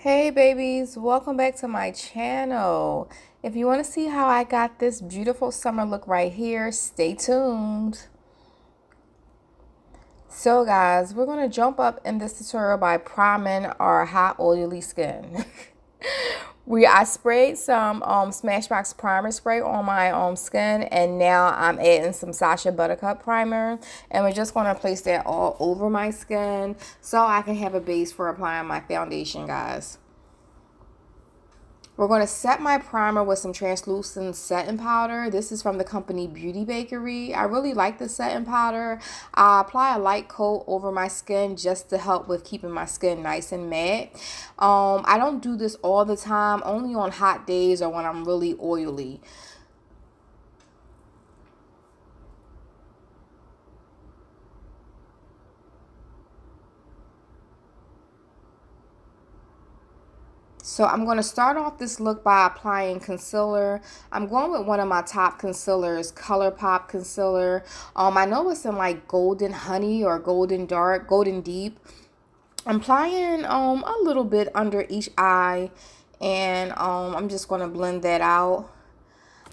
Hey babies, welcome back to my channel. If you want to see how I got this beautiful summer look right here, stay tuned. So guys, we're going to jump up in this tutorial by priming our hot oily skin. I sprayed some Smashbox primer spray on my skin, and now I'm adding some Sacha Buttercup primer, and we're just going to place that all over my skin so I can have a base for applying my foundation, guys. We're going to set my primer with some translucent setting powder. This is from the company Beauty Bakery. I really like the setting powder. I apply a light coat over my skin just to help with keeping my skin nice and matte. I don't do this all the time, only on hot days or when I'm really oily. So I'm going to start off this look by applying concealer. I'm going with one of my top concealers, ColourPop concealer. I know it's in like Golden Honey or Golden Dark, Golden Deep. I'm applying a little bit under each eye, and I'm just going to blend that out.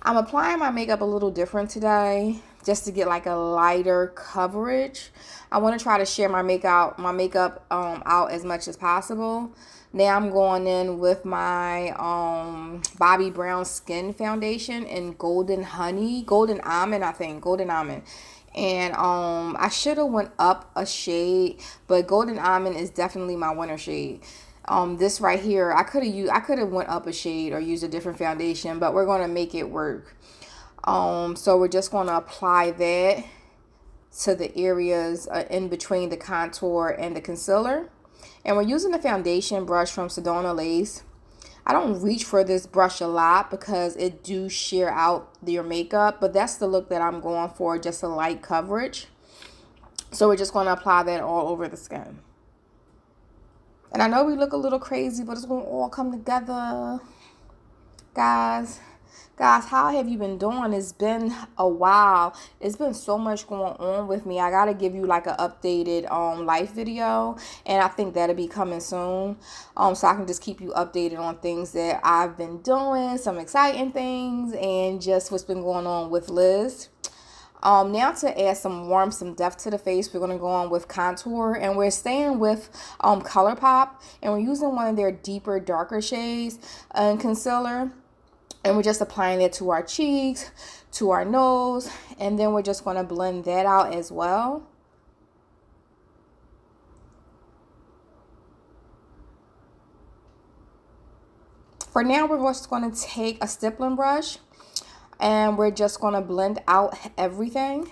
I'm applying my makeup a little different today just to get like a lighter coverage. I want to try to share my makeup out as much as possible. Now I'm going in with my Bobbi Brown Skin Foundation in Golden Almond, I think, Golden Almond. And I should have went up a shade, but Golden Almond is definitely my winter shade. This right here, I could have went up a shade or used a different foundation, but we're going to make it work. So we're just going to apply that to the areas in between the contour and the concealer. And we're using the foundation brush from Sedona Lace. I don't reach for this brush a lot because it do sheer out your makeup, but that's the look that I'm going for, just a light coverage. So we're just going to apply that all over the skin. And I know we look a little crazy, but it's going to all come together. Guys, how have you been doing? It's been a while. It's been so much going on with me. I got to give you like an updated life video, and I think that'll be coming soon. So I can just keep you updated on things that I've been doing, some exciting things, and just what's been going on with Liz. Now to add some warmth, some depth to the face, we're going to go on with contour, and we're staying with ColourPop, and we're using one of their deeper, darker shades in concealer, and we're just applying it to our cheeks, to our nose, and then we're just going to blend that out as well. For now, we're just going to take a stippling brush, and we're just going to blend out everything.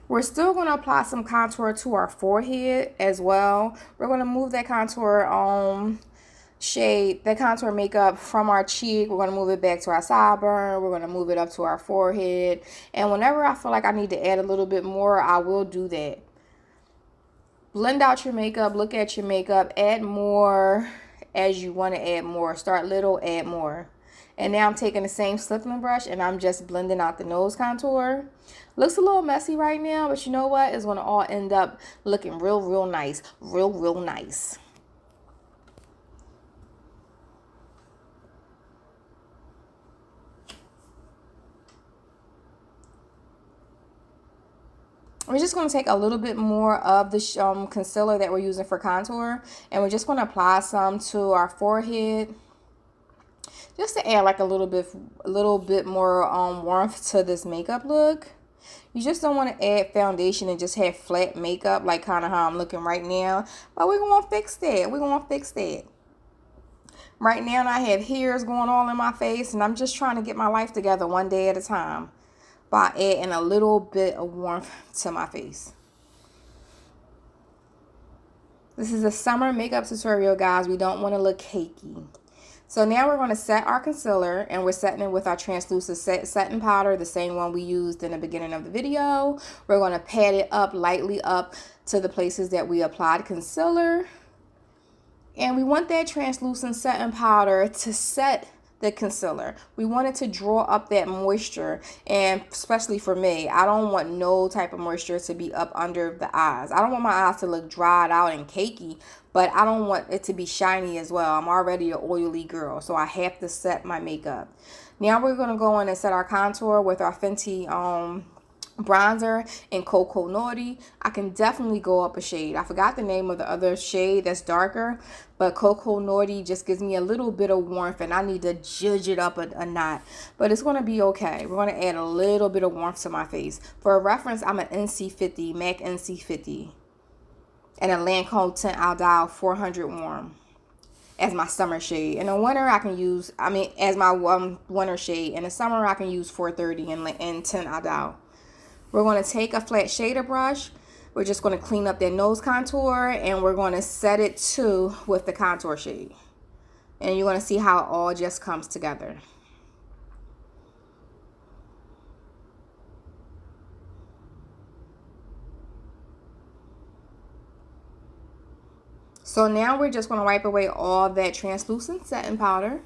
We're still going to apply some contour to our forehead as well. We're going to move that contour that contour makeup from our cheek. We're going to move it back to our sideburn. We're going to move it up to our forehead. And whenever I feel like I need to add a little bit more, I will do that. Blend out your makeup. Look at your makeup. Add more as you want to add more. Start little, add more. And now I'm taking the same stippling brush and I'm just blending out the nose contour. Looks a little messy right now, but you know what? It's going to all end up looking real nice. Real nice. We're just going to take a little bit more of the concealer that we're using for contour, and we're just going to apply some to our forehead, just to add like a little bit more warmth to this makeup look. You just don't want to add foundation and just have flat makeup, like kind of how I'm looking right now. But we're going to fix that. Right now, I have hairs going all in my face, and I'm just trying to get my life together one day at a time by adding a little bit of warmth to my face. This is a summer makeup tutorial, guys. We don't want to look cakey. So now we're going to set our concealer, and we're setting it with our translucent setting powder, the same one we used in the beginning of the video. We're going to pat it up lightly up to the places that we applied concealer. And we want that translucent setting powder to set the concealer. We want it to draw up that moisture, and especially for me, I don't want no type of moisture to be up under the eyes. I don't want my eyes to look dried out and cakey, but I don't want it to be shiny as well. I'm already an oily girl, so I have to set my makeup. Now we're going to go in and set our contour with our Fenty bronzer in Coco Naughty. I can definitely go up a shade. I forgot the name of the other shade that's darker, but Coco Naughty just gives me a little bit of warmth, and I need to judge it up a knot, but it's going to be okay. We're going to add a little bit of warmth to my face. For a reference, I'm an NC50, MAC NC50, and a Lancome Tint Aldal 400 warm as my summer shade. In the winter, I can use, as my winter shade. In the summer, I can use 430 and Tint Aldal. We're going to take a flat shader brush. We're just going to clean up that nose contour, and we're going to set it too with the contour shade. And you're going to see how it all just comes together. So now we're just going to wipe away all that translucent setting powder.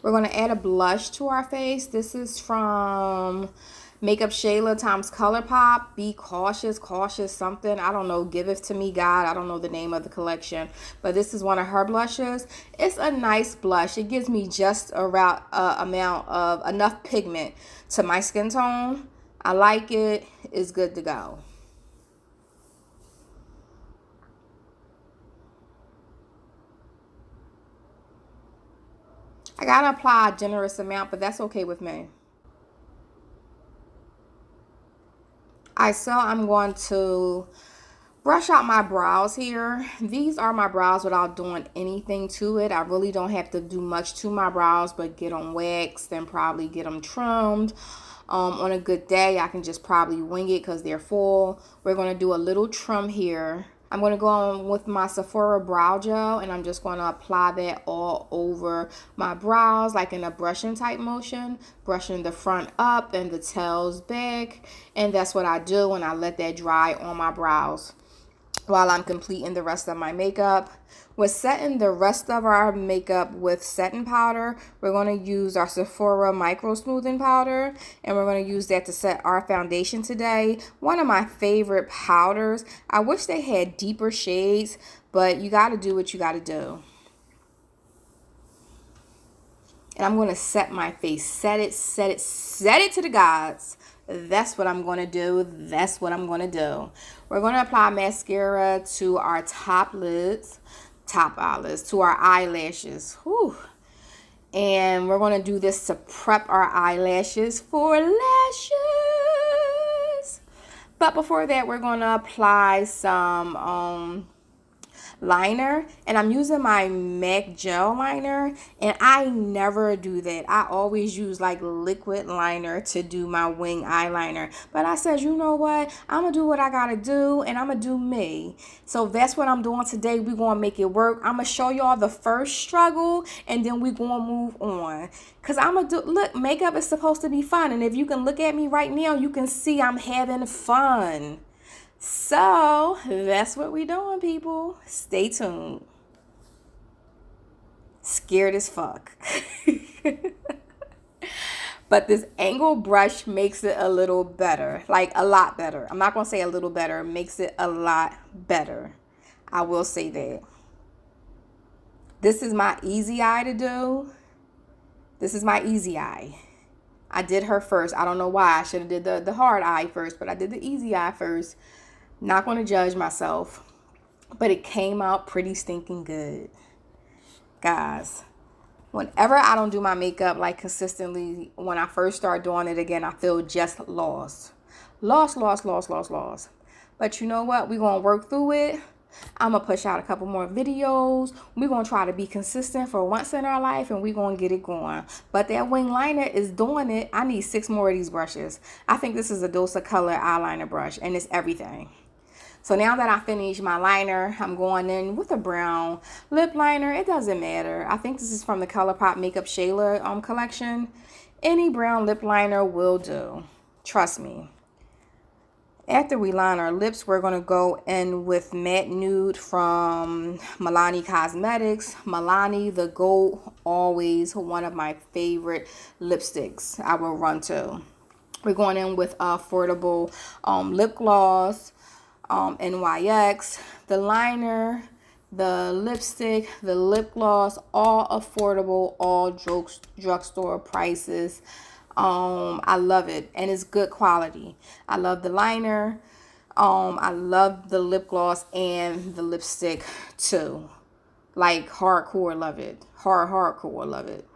We're going to add a blush to our face. This is from Makeup Shayla times ColourPop. Be cautious, something. I don't know. Give it to me, God. I don't know the name of the collection. But this is one of her blushes. It's a nice blush. It gives me just around amount of enough pigment to my skin tone. I like it. It's good to go. I gotta apply a generous amount, but that's okay with me. So I'm going to brush out my brows here. These are my brows without doing anything to it. I really don't have to do much to my brows, but get them waxed and probably get them trimmed. On a good day, I can just probably wing it because they're full. We're going to do a little trim here. I'm going to go on with my Sephora brow gel, and I'm just going to apply that all over my brows like in a brushing type motion, brushing the front up and the tails back. And that's what I do, and I let that dry on my brows while I'm completing the rest of my makeup. We're setting the rest of our makeup with setting powder. We're going to use our Sephora Micro Smoothing Powder, and we're going to use that to set our foundation today. One of my favorite powders. I wish they had deeper shades, but you got to do what you got to do. And I'm going to set my face. Set it to the gods. That's what I'm going to do. That's what I'm going to do. We're going to apply mascara to our top eyelids, to our eyelashes. Whew. And we're going to do this to prep our eyelashes for lashes. But before that, we're going to apply some liner, and I'm using my MAC gel liner, and I never do that. I always use like liquid liner to do my wing eyeliner, but I said, you know what, I'm gonna do what I gotta do, and I'm gonna do me. So that's what I'm doing today. We're gonna make it work. I'm gonna show y'all the first struggle, and then we're gonna move on, because look, makeup is supposed to be fun, and if you can look at me right now, you can see I'm having fun. So that's what we're doing, people. Stay tuned. Scared as fuck. But this angle brush makes it a little better, like a lot better. I'm not going to say a little better. It makes it a lot better. I will say that. This is my easy eye to do. This is my easy eye. I did her first. I don't know why. I should have did the hard eye first, but I did the easy eye first. Not going to judge myself, but it came out pretty stinking good. Guys, whenever I don't do my makeup like consistently, when I first start doing it again, I feel just lost. Lost. But you know what? We're going to work through it. I'm going to push out a couple more videos. We're going to try to be consistent for once in our life, and we're going to get it going. But that wing liner is doing it. I need 6 more of these brushes. I think this is a Dose of Color eyeliner brush, and it's everything. So now that I finished my liner, I'm going in with a brown lip liner. It doesn't matter. I think this is from the ColourPop Makeup Shayla collection. Any brown lip liner will do. Trust me. After we line our lips, we're going to go in with Matte Nude from Milani Cosmetics. Milani, the GOAT, always one of my favorite lipsticks I will run to. We're going in with affordable lip gloss, NYX, the liner, the lipstick, the lip gloss, all affordable, all drugstore prices. I love it, and it's good quality. I love the liner. I love the lip gloss and the lipstick too. Like hardcore love it. Hardcore love it.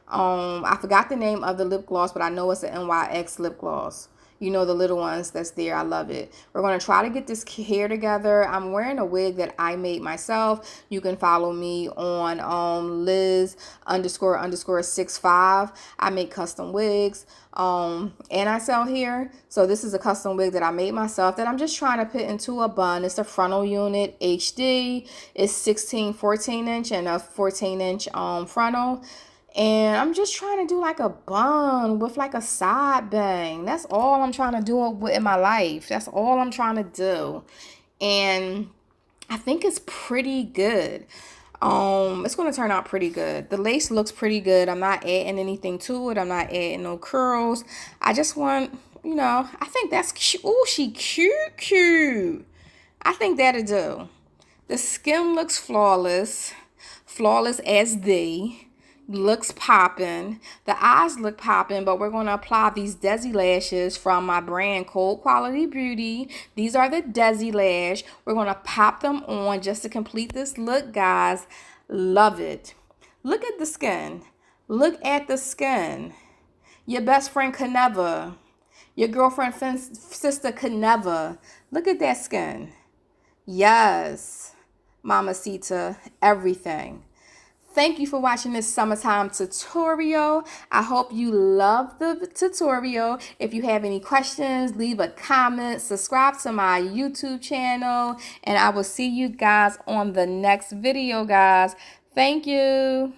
I forgot the name of the lip gloss, but I know it's an NYX lip gloss. You know, the little ones that's there. I love it. We're going to try to get this hair together. I'm wearing a wig that I made myself. You can follow me on Liz __ 65. I make custom wigs. And I sell hair. So this is a custom wig that I made myself that I'm just trying to put into a bun. It's a frontal unit HD. It's 14 inch and a 14 inch frontal. And I'm just trying to do like a bun with like a side bang. That's all I'm trying to do in my life. That's all I'm trying to do. And I think it's pretty good. It's going to turn out pretty good. The lace looks pretty good. I'm not adding anything to it. I'm not adding no curls. I just want, you know, I think that's cute. Oh, she cute. I think that'll do. The skin looks flawless. Flawless as thee. Looks popping. The eyes look popping, but we're going to apply these Desi lashes from my brand Cold Quality Beauty. These are the Desi lash. We're going to pop them on just to complete this look, guys. Love it. Look at the skin. Look at the skin. Your best friend could never. Your girlfriend, sister could never. Look at that skin. Yes. Mamacita, everything. Thank you for watching this summertime tutorial. I hope you love the tutorial. If you have any questions, leave a comment, subscribe to my YouTube channel, and I will see you guys on the next video, guys. Thank you.